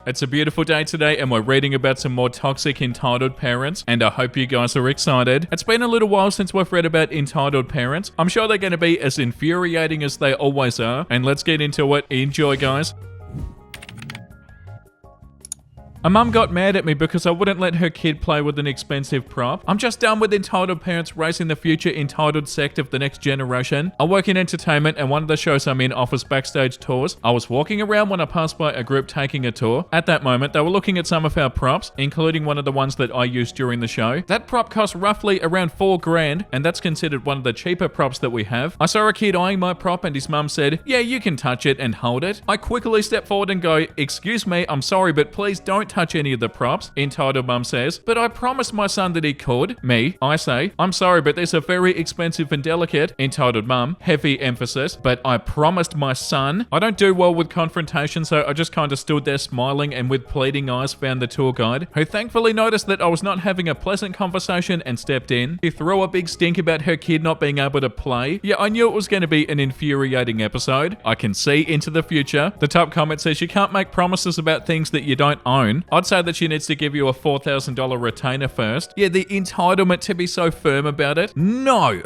It's a beautiful day today and we're reading about some more toxic entitled parents, and I hope you guys are excited. It's been a little while since we've read about entitled parents. I'm sure they're going to be as infuriating as they always are, and let's get into it. Enjoy, guys. A mum got mad at me because I wouldn't let her kid play with an expensive prop. I'm just done with entitled parents racing the future entitled sect of the next generation. I work in entertainment and one of the shows I'm in offers backstage tours. I was walking around when I passed by a group taking a tour. At that moment, they were looking at some of our props, including one of the ones that I used during the show. That prop cost roughly around $4,000, and that's considered one of the cheaper props that we have. I saw a kid eyeing my prop and his mum said, "Yeah, you can touch it and hold it." I quickly step forward and go, "Excuse me, I'm sorry, but please don't touch any of the props," entitled mum says. "But I promised my son that he could." Me, I say, "I'm sorry, but these are very expensive and delicate." Entitled mum, heavy emphasis, "But I promised my son." I don't do well with confrontation, so I just kind of stood there smiling and with pleading eyes found the tour guide, who thankfully noticed that I was not having a pleasant conversation and stepped in. He threw a big stink about her kid not being able to play. Yeah, I knew it was going to be an infuriating episode. I can see into the future. The top comment says, "You can't make promises about things that you don't own." I'd say that she needs to give you a $4,000 retainer first. Yeah, the entitlement to be so firm about it. No!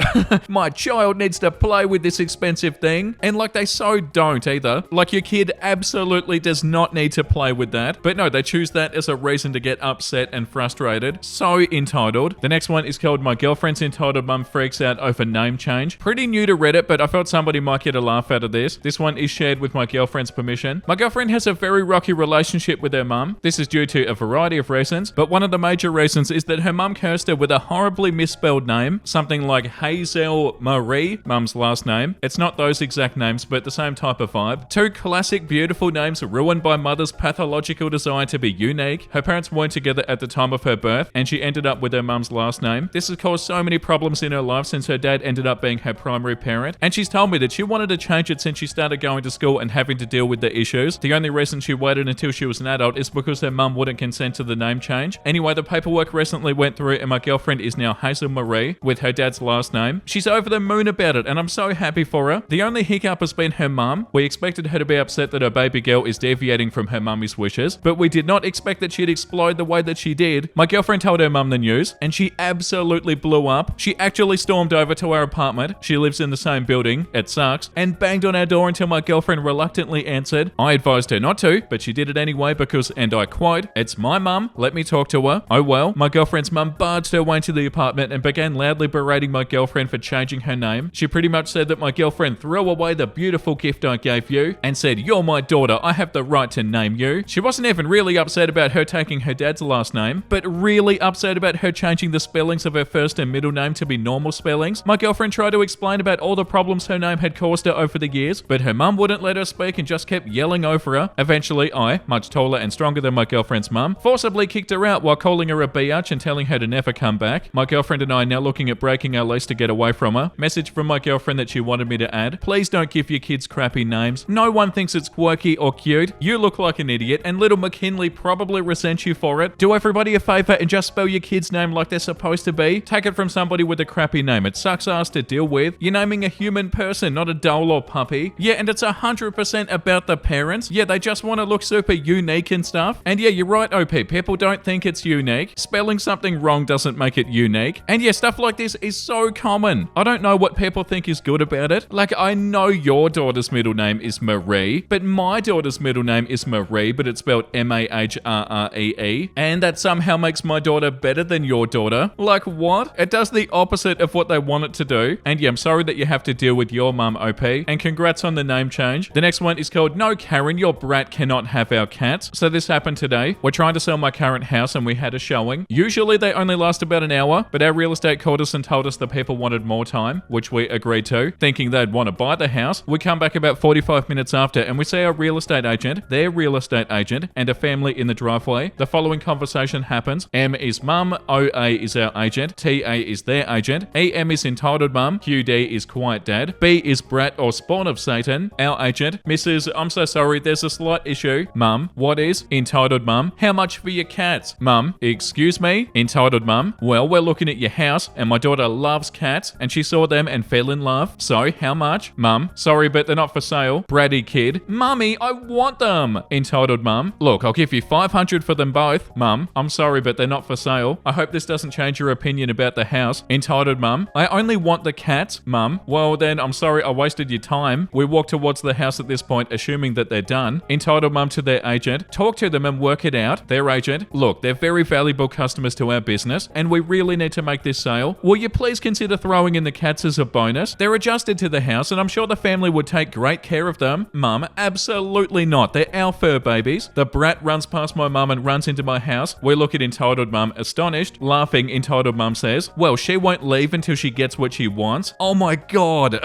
My child needs to play with this expensive thing. And like they so don't either. Like your kid absolutely does not need to play with that. But no, they choose that as a reason to get upset and frustrated. So entitled. The next one is called "My Girlfriend's Entitled Mum Freaks Out Over Name Change." Pretty new to Reddit, but I felt somebody might get a laugh out of this. This one is shared with my girlfriend's permission. My girlfriend has a very rocky relationship with her mum. This is due to a variety of reasons, but one of the major reasons is that her mum cursed her with a horribly misspelled name, something like Hazel Marie, mum's last name. It's not those exact names, but the same type of vibe. Two classic beautiful names ruined by mother's pathological desire to be unique. Her parents weren't together at the time of her birth, and she ended up with her mum's last name. This has caused so many problems in her life since her dad ended up being her primary parent, and she's told me that she wanted to change it since she started going to school and having to deal with the issues. The only reason she waited until she was an adult is because her mum wouldn't consent to the name change. Anyway, the paperwork recently went through and my girlfriend is now Hazel Marie with her dad's last name. She's over the moon about it and I'm so happy for her. The only hiccup has been her mum. We expected her to be upset that her baby girl is deviating from her mummy's wishes, but we did not expect that she'd explode the way that she did. My girlfriend told her mum the news and she absolutely blew up. She actually stormed over to our apartment. She lives in the same building. It sucks. And banged on our door until my girlfriend reluctantly answered. I advised her not to, but she did it anyway because, and I quote, "It's my mum. Let me talk to her." Oh well, my girlfriend's mum barged her way into the apartment and began loudly berating my girlfriend for changing her name. She pretty much said that my girlfriend threw away the beautiful gift I gave you and said, "You're my daughter, I have the right to name you." She wasn't even really upset about her taking her dad's last name, but really upset about her changing the spellings of her first and middle name to be normal spellings. My girlfriend tried to explain about all the problems her name had caused her over the years, but her mum wouldn't let her speak and just kept yelling over her. Eventually, I, much taller and stronger than my girlfriend's mum, forcibly kicked her out while calling her a biatch and telling her to never come back. My girlfriend and I are now looking at breaking our lease to get away from her. Message from my girlfriend that she wanted me to add: "Please don't give your kids crappy names. No one thinks it's quirky or cute. You look like an idiot and little McKinley probably resents you for it. Do everybody a favor and just spell your kid's name like they're supposed to be. Take it from somebody with a crappy name. It sucks ass to deal with. You're naming a human person, not a doll or puppy." Yeah, and it's 100% about the parents. Yeah, they just want to look super unique and stuff. And yeah, you're right, OP. People don't think it's unique. Spelling something wrong doesn't make it unique. And yeah, stuff like this is so common. I don't know what people think is good about it. Like, I know your daughter's middle name is Marie, but my daughter's middle name is Marie, but it's spelled Mahrree. And that somehow makes my daughter better than your daughter. Like, what? It does the opposite of what they want it to do. And yeah, I'm sorry that you have to deal with your mum, OP. And congrats on the name change. The next one is called "No, Karen, your brat cannot have our cats." So this happened today. We're trying to sell my current house and we had a showing. Usually they only last about an hour, but our real estate called us and told us the people wanted more time, which we agreed to, thinking they'd want to buy the house. We come back about 45 minutes after and we see our real estate agent, their real estate agent, and a family in the driveway. The following conversation happens. M is mum, OA is our agent, TA is their agent, EM is entitled mum, QD is quiet dad, B is brat or spawn of Satan, our agent, Mrs. I'm so sorry, there's a slight issue. Mum, what is? Entitled Entitled mum, how much for your cats? Mum, excuse me? Entitled mum, well, we're looking at your house and my daughter loves cats and she saw them and fell in love. So, how much? Mum, sorry, but they're not for sale. Bratty kid, Mummy, I want them. Entitled mum, look, I'll give you $500 for them both. Mum, I'm sorry, but they're not for sale. I hope this doesn't change your opinion about the house. Entitled mum, I only want the cats. Mum, well then, I'm sorry I wasted your time. We walk towards the house at this point, assuming that they're done. Entitled mum to their agent, talk to them and work it out. Their agent, look, they're very valuable customers to our business and we really need to make this sale. Will you please consider throwing in the cats as a bonus? They're adjusted to the house and I'm sure the family would take great care of them. Mum, absolutely not. They're our fur babies. The brat runs past my mum and runs into my house. We look at entitled mum, astonished. Laughing, entitled mum says, well, she won't leave until she gets what she wants. Oh my god.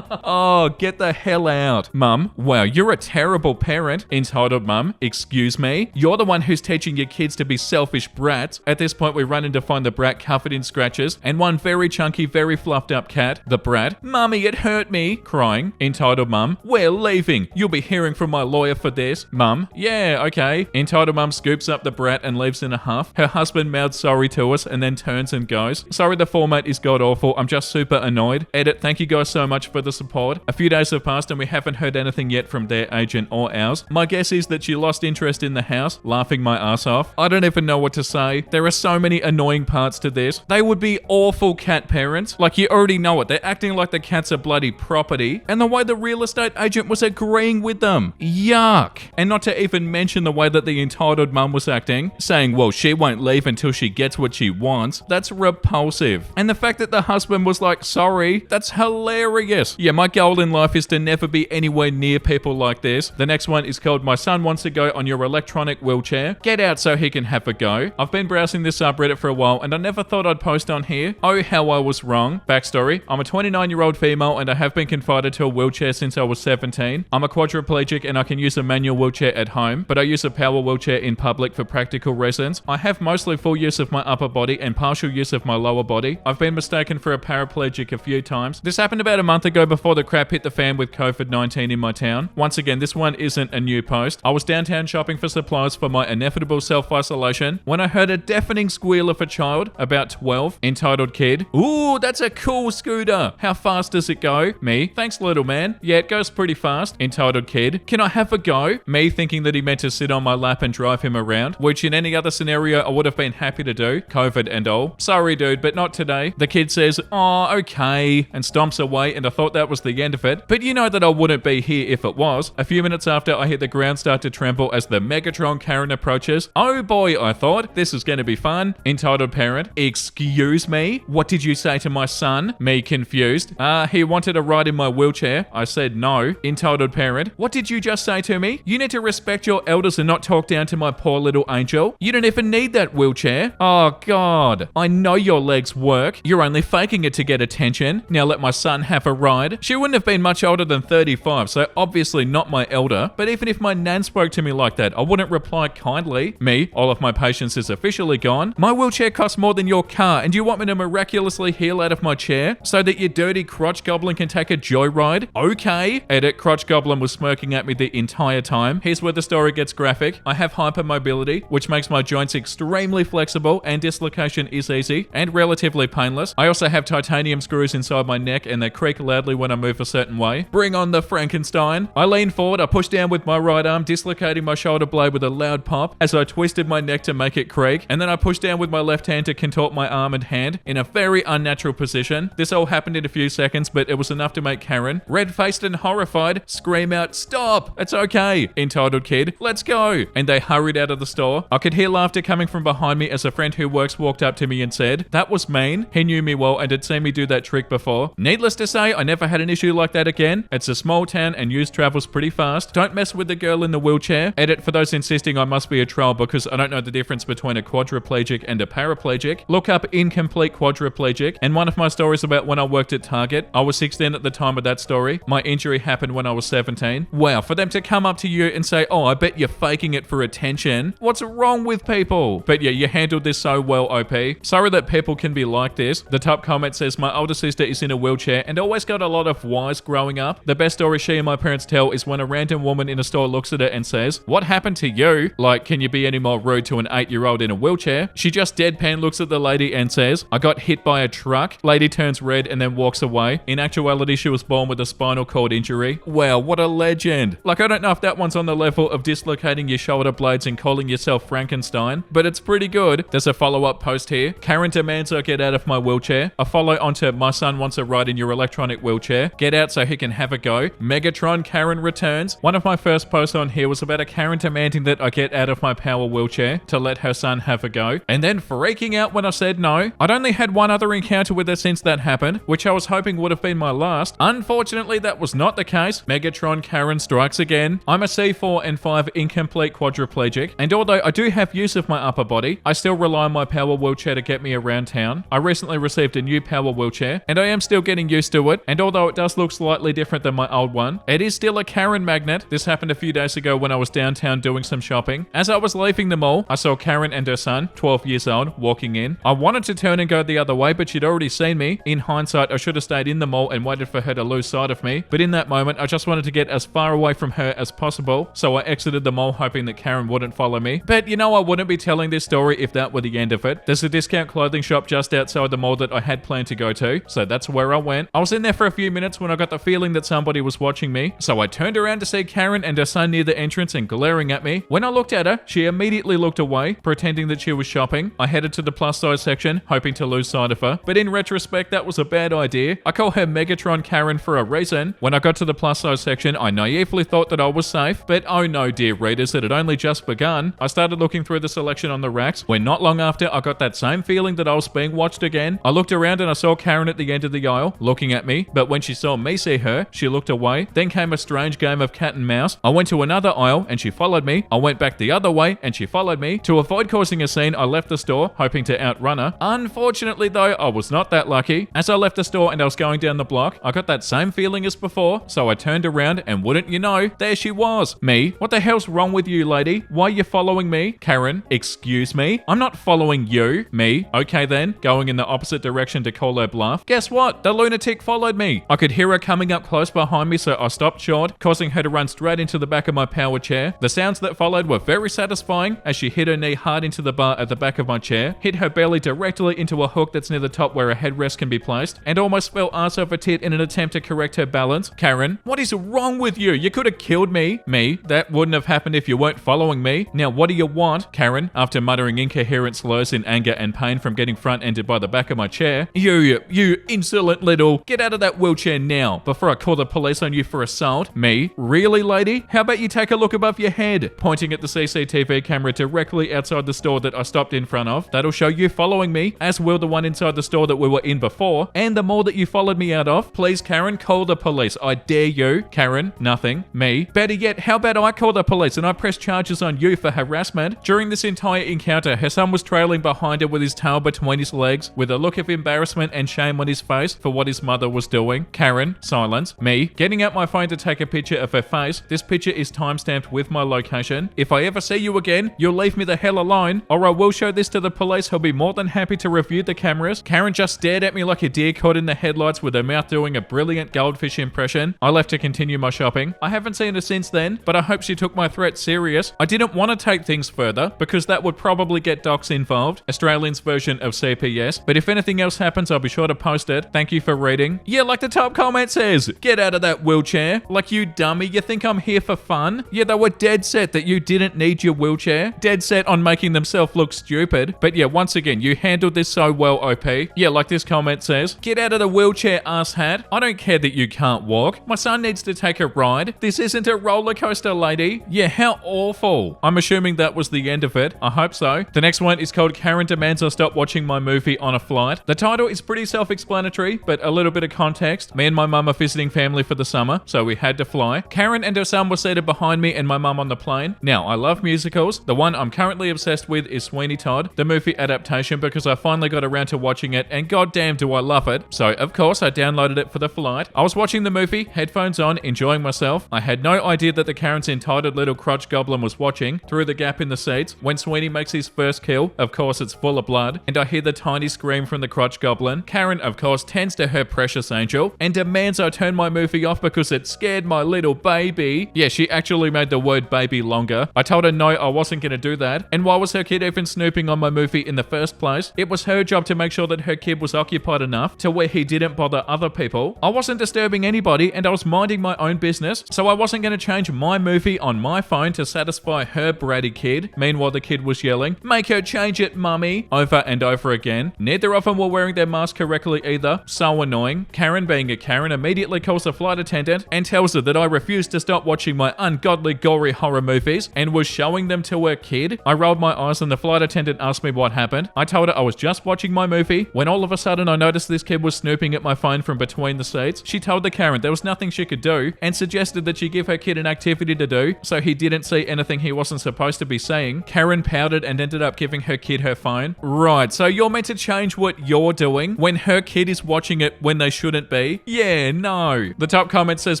Oh, get the hell out. Mum, wow, you're a terrible parent. Entitled mum, excuse me? You're the one who's teaching your kids to be selfish brats. At this point, we run in to find the brat covered in scratches and one very chunky, very fluffed up cat. The brat, Mummy, it hurt me. Crying. Entitled mum, we're leaving. You'll be hearing from my lawyer for this. Mum, yeah, okay. Entitled mum scoops up the brat and leaves in a huff. Her husband mouths sorry to us and then turns and goes. Sorry, the format is god awful. I'm just super annoyed. Edit, thank you guys so much for the support. A few days have passed and we haven't heard anything yet from their agent or ours. My guess is that she lost interest in the house, laughing my ass off. I don't even know what to say. There are so many annoying parts to this. They would be awful cat parents. Like, you already know it. They're acting like the cats are bloody property. And the way the real estate agent was agreeing with them. Yuck. And not to even mention the way that the entitled mum was acting, saying, well, she won't leave until she gets what she wants. That's repulsive. And the fact that the husband was like, sorry, that's hilarious. Yeah, my goal in life is to never be anywhere near people like this. The next one is called My Son Wants to Go on Your Electronic Wheelchair. Get out so he can have a go. I've been browsing this subreddit for a while and I never thought I'd post on here. Oh, how I was wrong. Backstory, I'm a 29-year-old female and I have been confined to a wheelchair since I was 17. I'm a quadriplegic and I can use a manual wheelchair at home, but I use a power wheelchair in public for practical reasons. I have mostly full use of my upper body and partial use of my lower body. I've been mistaken for a paraplegic a few times. This happened about a month ago before the crap hit the fan with COVID-19 in my town. Once again, this one isn't a new post. I was downtown shopping for supplies for my inevitable self-isolation when I heard a deafening squeal of a child, about 12, entitled kid. Ooh, that's a cool scooter. How fast does it go? Me, thanks little man. Yeah, it goes pretty fast. Entitled kid, can I have a go? Me, thinking that he meant to sit on my lap and drive him around, which in any other scenario I would have been happy to do, COVID and all. Sorry dude, but not today. The kid says, oh, okay, and stomps away, and I thought that was the end of it, but you know that I wouldn't be here if it was. A few minutes after, I hear the ground start to tremble as the Megatron Karen approaches. Oh boy, I thought, this is going to be fun. Entitled parent, excuse me? What did you say to my son? Me, confused. He wanted a ride in my wheelchair. I said no. Entitled parent, what did you just say to me? You need to respect your elders and not talk down to my poor little angel. You don't even need that wheelchair. Oh god. I know your legs work. You're only faking it to get attention. Now let my son have a ride. She wouldn't have been much older than 35, so obviously not my elder. But even if my nan spoke to me like that, I wouldn't reply kindly. Me, all of my patience is officially gone. My wheelchair costs more than your car, and you want me to miraculously heal out of my chair so that your dirty crotch goblin can take a joyride? Okay. Edit, crotch goblin was smirking at me the entire time. Here's where the story gets graphic. I have hypermobility, which makes my joints extremely flexible, and dislocation is easy and relatively painless. I also have titanium screws inside my neck and they creak loudly when I move a certain way. Bring on the Frankenstein. I lean forward, I push down with my right arm, dislocating my shoulder blade with a loud pop as I twisted my neck to make it creak, and then I pushed down with my left hand to contort my arm and hand in a very unnatural position. This all happened in a few seconds, but it was enough to make Karen, red-faced and horrified, scream out, "Stop! It's okay!" Entitled kid, "Let's go!" And they hurried out of the store. I could hear laughter coming from behind me as a friend who works walked up to me and said, "That was mean." He knew me well and had seen me do that trick before. Needless to say, I never had an issue like that again. It's a small town and news travels pretty fast. Don't mess with the girl in the wheelchair. Edit, for those insisting I must be a troll because I don't know the difference between a quadriplegic and a paraplegic. Look up incomplete quadriplegic. And one of my stories about when I worked at Target. I was 16 at the time of that story. My injury happened when I was 17. Wow, for them to come up to you and say, "Oh, I bet you're faking it for attention." What's wrong with people? But yeah, you handled this so well, OP. Sorry that people can be like this. The top comment says, my older sister is in a wheelchair and always got a lot of whys growing up. The best story she and my parents tell is when a random woman in a store looks at her and says, "What happened to you. Like, can you be any more rude to an 8-year-old in a wheelchair? She just deadpan looks at the lady and says, I got hit by a truck. Lady turns red and then walks away. In actuality, she was born with a spinal cord injury. Wow, what a legend. Like, I don't know if that one's on the level of dislocating your shoulder blades and calling yourself Frankenstein, but it's pretty good. There's a follow-up post here. Karen demands I get out of my wheelchair. A follow onto my son wants a ride in your electronic wheelchair. Get out so he can have a go. Megatron Karen returns. One of my first posts on here was about a Karen demanding that I get out of my power wheelchair to let her son have a go, and then freaking out when I said no. I'd only had one other encounter with her since that happened, which I was hoping would have been my last. Unfortunately, that was not the case. Megatron Karen strikes again. I'm a C4 and 5 incomplete quadriplegic, and although I do have use of my upper body, I still rely on my power wheelchair to get me around town. I recently received a new power wheelchair, and I am still getting used to it, and although it does look slightly different than my old one, it is still a Karen magnet. This happened a few days ago when I was downtown doing some shopping. As I was leaving the mall, I saw Karen and her son, 12 years old, walking in. I wanted to turn and go the other way, but she'd already seen me. In hindsight, I should have stayed in the mall and waited for her to lose sight of me, but in that moment, I just wanted to get as far away from her as possible, so I exited the mall hoping that Karen wouldn't follow me. But you know, I wouldn't be telling this story if that were the end of it. There's a discount clothing shop just outside the mall that I had planned to go to, so that's where I went. I was in there for a few minutes when I got the feeling that somebody was watching me, so I turned around to see Karen and her son near the entrance and glaring at me. When I looked at her, she immediately looked away, pretending that she was shopping. I headed to the plus size section, hoping to lose sight of her, but in retrospect, that was a bad idea. I call her Megatron Karen for a reason. When I got to the plus size section, I naively thought that I was safe, but oh no, dear readers, it had only just begun. I started looking through the selection on the racks, when not long after, I got that same feeling that I was being watched again. I looked around and I saw Karen at the end of the aisle, looking at me, but when she saw me see her, she looked away. Then came a strange game of cat and mouse. I went to another aisle and she followed me. I went back the other way and she followed me. To avoid causing a scene, I left the store, hoping to outrun her. Unfortunately though, I was not that lucky. As I left the store and I was going down the block, I got that same feeling as before, so I turned around and wouldn't you know, there she was. Me? What the hell's wrong with you, lady? Why are you following me? Karen, excuse me? I'm not following you. Me? Okay then, going in the opposite direction to call her bluff. Guess what? The lunatic followed me. I could hear her coming up close behind me, so I stopped short, causing her to run straight into the back of my power chair. The sounds that followed were very satisfying as she hit her knee hard into the bar at the back of my chair, hit her belly directly into a hook that's near the top where a headrest can be placed, and almost fell ass over tit in an attempt to correct her balance. Karen, what is wrong with you? You could have killed me. Me, that wouldn't have happened if you weren't following me. Now what do you want? Karen, after muttering incoherent slurs in anger and pain from getting front-ended by the back of my chair. You insolent little, get out of that wheelchair now before I call the police on you for assault. Me, really lady? How about you take a look above your head? Pointing at the CCTV camera directly outside the store that I stopped in front of. That'll show you following me, as will the one inside the store that we were in before, and the mall that you followed me out of. Please Karen, call the police. I dare you. Karen, nothing. Me, better yet, how about I call the police and I press charges on you for harassment? During this entire encounter, her son was trailing behind her with his tail between his legs, with a look of embarrassment and shame on his face for what his mother was doing. Karen, silence. Me, getting out my phone to take a picture of her face. This picture is timestamped with my location. If I ever see you again, you'll leave me the hell alone, or I will show this to the police who'll be more than happy to review the cameras. Karen just stared at me like a deer caught in the headlights with her mouth doing a brilliant goldfish impression. I left to continue my shopping. I haven't seen her since then, but I hope she took my threat serious. I didn't want to take things further because that would probably get docs involved, Australians' version of CPS, but if anything else happens, I'll be sure to post it. Thank you for reading. Yeah, like the top comment says, get out of that wheelchair. Like, you dummy, you think I'm here for fun? Yeah, they were dead set that you didn't need your wheelchair. Dead set on making themselves look stupid. But yeah, once again, you handled this so well, OP. Yeah, like this comment says, get out of the wheelchair, asshat. I don't care that you can't walk. My son needs to take a ride. This isn't a roller coaster, lady. Yeah, how awful. I'm assuming that was the end of it. I hope so. The next one is called Karen Demands I Stop Watching My Movie on a Flight. The title is pretty self-explanatory, but a little bit of context. Me and my mum are visiting family for the summer, so we had to fly. Karen and her son were seated behind me and my mum on the plane. Now, I love musicals. The one I'm currently obsessed with is Sweeney Todd, the movie adaptation, because I finally got around to watching it, and goddamn do I love it. So, of course, I downloaded it for the flight. I was watching the movie, headphones on, enjoying myself. I had no idea that the Karen's entitled little crotch goblin was watching through the gap in the seats. When Sweeney makes his first kill, of course it's full of blood, and I hear the tiny scream from the crotch goblin. Karen, of course, tends to her precious angel and demands I turn my movie off because it scared my little baby. Yeah, she actually made the word baby longer longer. I told her no, I wasn't going to do that. And why was her kid even snooping on my movie in the first place? It was her job to make sure that her kid was occupied enough to where he didn't bother other people. I wasn't disturbing anybody and I was minding my own business, so I wasn't going to change my movie on my phone to satisfy her bratty kid. Meanwhile, the kid was yelling, "Make her change it, mummy," over and over again. Neither of them were wearing their mask correctly either. So annoying. Karen, being a Karen, immediately calls the flight attendant and tells her that I refused to stop watching my ungodly gory horror movies and was showing them to her kid. I rolled my eyes and the flight attendant asked me what happened. I told her I was just watching my movie when all of a sudden I noticed this kid was snooping at my phone from between the seats. She told the Karen there was nothing she could do and suggested that she give her kid an activity to do so he didn't see anything he wasn't supposed to be seeing. Karen pouted and ended up giving her kid her phone. Right, so you're meant to change what you're doing when her kid is watching it when they shouldn't be? Yeah, no. The top comment says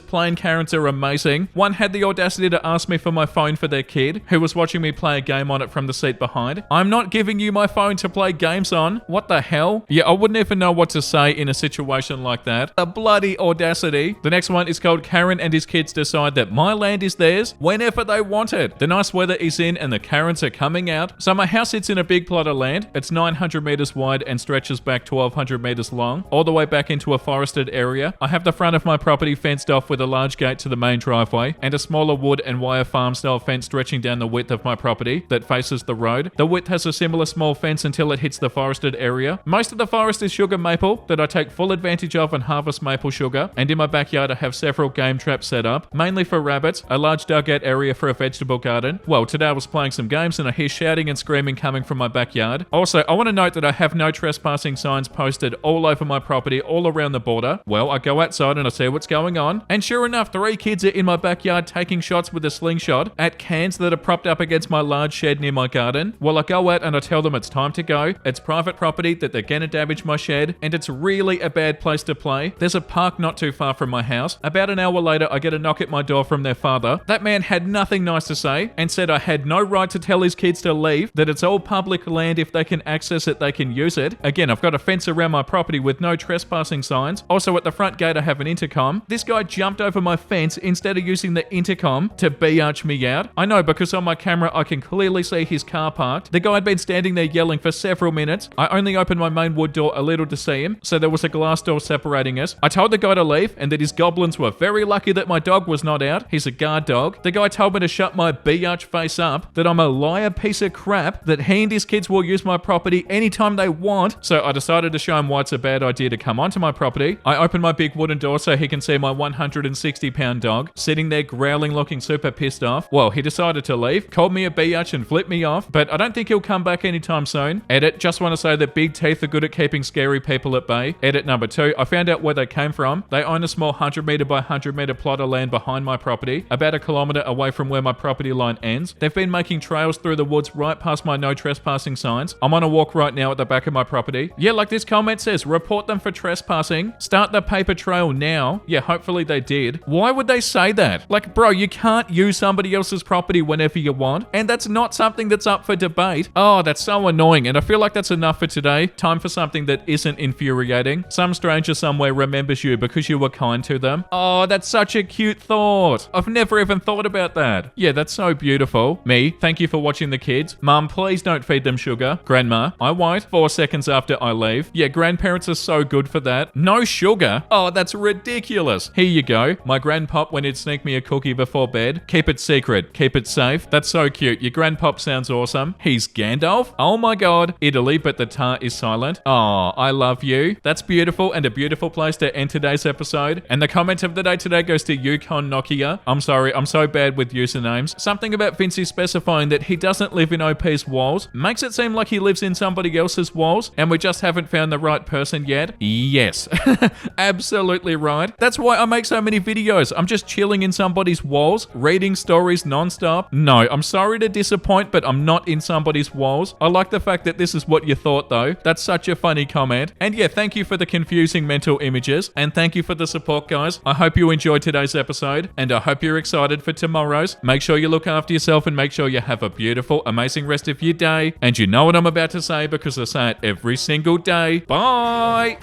plain Karens are amazing. One had the audacity to ask me for my phone for their kid who was watching me play a game on it from the seat behind. I'm not giving you my phone to play games on. What the hell? Yeah, I wouldn't even know what to say in a situation like that. The bloody audacity. The next one is called Karen and his kids decide that my land is theirs whenever they want it. The nice weather is in and the Karens are coming out. So my house sits in a big plot of land. It's 900 meters wide and stretches back 1200 meters long, all the way back into a forested area. I have the front of my property fenced off with a large gate to the main driveway and a smaller wood and wire farm style fence stretching down the width of my property that faces the road. The width has a similar small fence until it hits the forested area. Most of the forest is sugar maple that I take full advantage of and harvest maple sugar. And in my backyard I have several game traps set up, mainly for rabbits, a large dugout area for a vegetable garden. Well, today I was playing some games and I hear shouting and screaming coming from my backyard. Also, I want to note that I have no trespassing signs posted all over my property, all around the border. Well, I go outside and I see what's going on. And sure enough, 3 kids are in my backyard taking shots with a slingshot at cans that are propped up against my large shed near my garden. Well, I go out and I tell them it's time to go. It's private property, that they're gonna damage my shed, and it's really a bad place to play. There's a park not too far from my house. About an hour later, I get a knock at my door from their father. That man had nothing nice to say and said I had no right to tell his kids to leave, that it's all public land. If they can access it, they can use it. Again, I've got a fence around my property with no trespassing signs. Also, at the front gate, I have an intercom. This guy jumped over my fence instead of using the intercom to biatch me out. I know, because on my camera, I can clearly see his car parked. The guy had been standing there yelling for several minutes. I only opened my main wood door a little to see him, so there was a glass door separating us. I told the guy to leave and that his goblins were very lucky that my dog was not out. He's a guard dog. The guy told me to shut my biatch face up, that I'm a liar piece of crap, that he and his kids will use my property anytime they want. So I decided to show him why it's a bad idea to come onto my property. I opened my big wooden door so he can see my 160-pound dog sitting there growling, looking super pissed off. Well, he decided to leave, called me a biatch and flipped me off, but I don't think he'll come back anytime soon. Edit, just want to say that big teeth are good at keeping scary people at bay. Edit number 2, I found out where they came from. They own a small 100 meter by 100 meter plot of land behind my property, about a kilometer away from where my property line ends. They've been making trails through the woods right past my no trespassing signs. I'm on a walk right now at the back of my property. Yeah, like this comment says, report them for trespassing. Start the paper trail now. Yeah, hopefully they did. Why would they say that? Like, bro, you can't use somebody else's property whenever you want, and that's not something that's up for debate. Oh, that's so annoying, and I feel like that's enough for today. Time for something that isn't infuriating. Some stranger somewhere remembers you because you were kind to them. Oh, that's such a cute thought. I've never even thought about that. Yeah, that's so beautiful. Me, thank you for watching the kids. Mum, please don't feed them sugar. Grandma, I won't. 4 seconds after I leave. Yeah, grandparents are so good for that. No sugar? Oh, that's ridiculous. Here you go. My grandpop went in to sneak me a cookie before bed. Keep it secret. Keep it safe. That's so cute. Your grandpop sounds awesome. He's Gandalf? Oh my god. Italy, but the tar is silent. Oh, I love you. That's beautiful, and a beautiful place to end today's episode. And the comment of the day today goes to Yukon Nokia. I'm sorry, I'm so bad with usernames. Something about Vincey specifying that he doesn't live in OP's walls makes it seem like he lives in somebody else's walls, and we just haven't found the right person yet. Yes, absolutely right. That's why I make so many videos. I'm just chilling in somebody's walls, reading stories non-stop. No, I'm sorry to disappoint, but I'm not in somebody's walls. I like the fact that this is what you thought though. That's such a funny comment. And yeah, thank you for the confusing mental images, and thank you for the support, guys. I hope you enjoyed today's episode, and I hope you're excited for tomorrow's. Make sure you look after yourself and make sure you have a beautiful, amazing rest of your day. And you know what I'm about to say because I say it every single day. Bye!